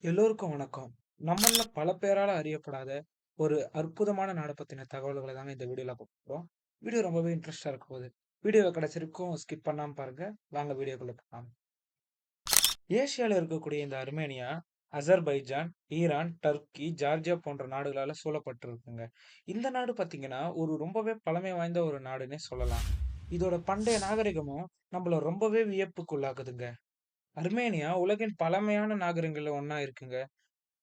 எல்லோருக்கும் வணக்கம். நம்மள்ல பல பேரால அறியப்படாத ஒரு அற்புதமான நாட பத்தின தகவல்கள தாங்க இந்த வீடியோல பார்க்க போறோம். வீடியோ ரொம்பவே இன்ட்ரெஸ்ட்டா இருக்க போகுது. வீடியோவ கடைசி வரைக்கும் ஸ்கிப் பண்ணாம பாருங்க. வாங்க வீடியோக்குள்ள போலாம். ஏசியால இருக்கக்கூடிய இந்த Armenia, Azerbaijan, Iran, Turkey, Georgia போன்ற நாடுகளால சூழப்பட்டிருக்குங்க. இந்த நாடு பார்த்தீங்கன்னா, ஒரு ரொம்பவே பழமை வாய்ந்த ஒரு நாடுன்னே சொல்லலாம். இதோட பண்டைய நாகரிகமும் நம்மள ரொம்பவே வியப்புக்குள்ளாக்குதுங்க. அர்மேனியா உலகின் பழமையான நாகரிகங்கள்ல ஒண்ணா இருக்குங்க.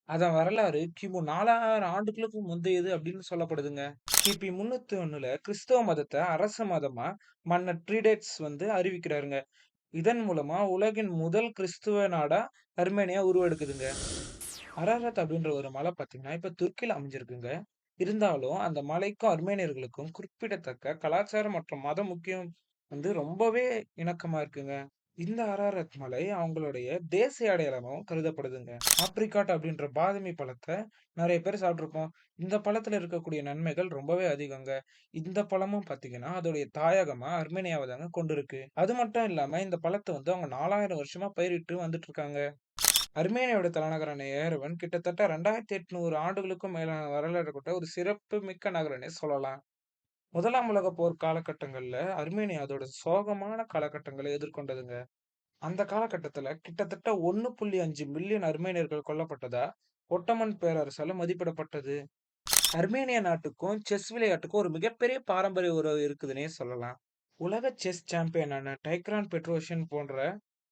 அதன் வரலாறு கிமு 4000 ஆண்டுகளுக்கு முந்தையது அப்படின்னு சொல்லப்படுதுங்க. கிபி 301ல கிறிஸ்தவ மதத்த அரச மதமா மன்னர் ட்ரீடேட்ஸ் அறிவிக்கிறாருங்க. இதன் மூலமா உலகின் முதல் கிறிஸ்துவ நாடா அர்மேனியா உருவெடுக்குதுங்க. அரராத் அப்படின்ற ஒரு மலை பார்த்தீங்கன்னா, இப்ப துருக்கில அமைஞ்சிருக்குங்க. இருந்தாலும் அந்த மலைக்கும் அர்மேனியர்களுக்கும் குறிப்பிடத்தக்க கலாச்சாரம் மற்றும் மத முக்கியம் ரொம்பவே இணக்கமா இருக்குங்க. இந்த அரராத் மலை அவங்களுடைய தேசிய அடையாளமாவும் கருதப்படுதுங்க. ஆப்ரிகாட் அப்படின்ற பாதாமி பழத்த நெறைய பேர் சாப்பிட்டுருப்போம். இந்த பழத்துல இருக்கக்கூடிய நன்மைகள் ரொம்பவே அதிகங்க. இந்த பழமும் பார்த்தீங்கன்னா, அதோடைய தாயகமா அர்மேனியாவ தாங்க கொண்டிருக்கு. அது மட்டும் இல்லாம இந்த பழத்த அவங்க 4000 வருஷமா பயிரிட்டு வந்துட்டு இருக்காங்க. அர்மேனியாவோட தலைநகரான ஏரவன் கிட்டத்தட்ட 2800 ஆண்டுகளுக்கும் மேலான வரலாறு கொண்ட ஒரு சிறப்புமிக்க நகரம்னே சொல்லலாம். முதலாம் உலகப் போர் காலகட்டங்கள்ல அர்மேனியா அதோட சோகமான காலகட்டங்கள எதிர்கொண்டதுங்க. அந்த காலகட்டத்துல கிட்டத்தட்ட 1.5 மில்லியன் அர்மேனியர்கள் கொல்லப்பட்டதா ஒட்டமன் பேரரசால மதிப்பிடப்பட்டது. அர்மேனியா நாட்டுக்கும் செஸ் விளையாட்டுக்கும் ஒரு மிகப்பெரிய பாரம்பரிய உறவு இருக்குதுன்னே சொல்லலாம். உலக செஸ் சாம்பியனான டைக்ரான் பெட்ரோஷியன் போன்ற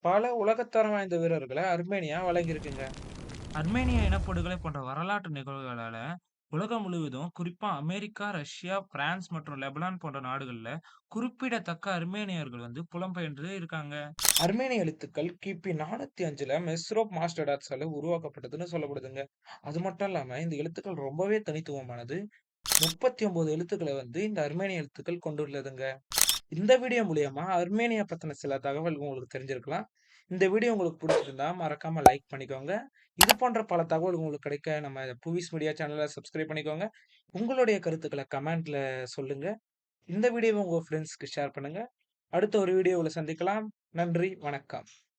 பல உலகத்தரம் வாய்ந்த வீரர்கள அர்மேனியா வழங்கியிருக்குங்க. அர்மேனிய இனப்படுகொலை போன்ற வரலாற்று நிகழ்வுகளால உலகம் முழுவதும் குறிப்பா அமெரிக்கா, ரஷ்யா, பிரான்ஸ் மற்றும் லெபனான் போன்ற நாடுகள்ல குறிப்பிடத்தக்க அர்மேனியர்கள் புலம்பெயன்று இருக்காங்க. அர்மேனிய எழுத்துக்கள் கிபி 405ல மெஸ்ரோப் மாஸ்டர்டாட்ஸால உருவாக்கப்பட்டதுன்னு சொல்லப்படுதுங்க. அது மட்டும் இல்லாம இந்த எழுத்துக்கள் ரொம்பவே தனித்துவமானது. 39 எழுத்துக்கள இந்த அர்மேனிய எழுத்துக்கள் கொண்டுள்ளதுங்க. இந்த வீடியோ மூலியமா அர்மேனியா பத்தின சில தகவல் உங்களுக்கு தெரிஞ்சிருக்கலாம். இந்த வீடியோ உங்களுக்கு பிடிச்சிருந்தா மறக்காம லைக் பண்ணிக்கோங்க. இது போன்ற பல தகவல் உங்களுக்கு கிடைக்க நம்ம புவிஸ் மீடியா சேனல சப்ஸ்கிரைப் பண்ணிக்கோங்க. உங்களுடைய கருத்துக்கள கமெண்ட்ல சொல்லுங்க. இந்த வீடியோவ உங்க ஃப்ரெண்ட்ஸ்க்கு ஷேர் பண்ணுங்க. அடுத்த ஒரு வீடியோவுல சந்திக்கலாம். நன்றி, வணக்கம்.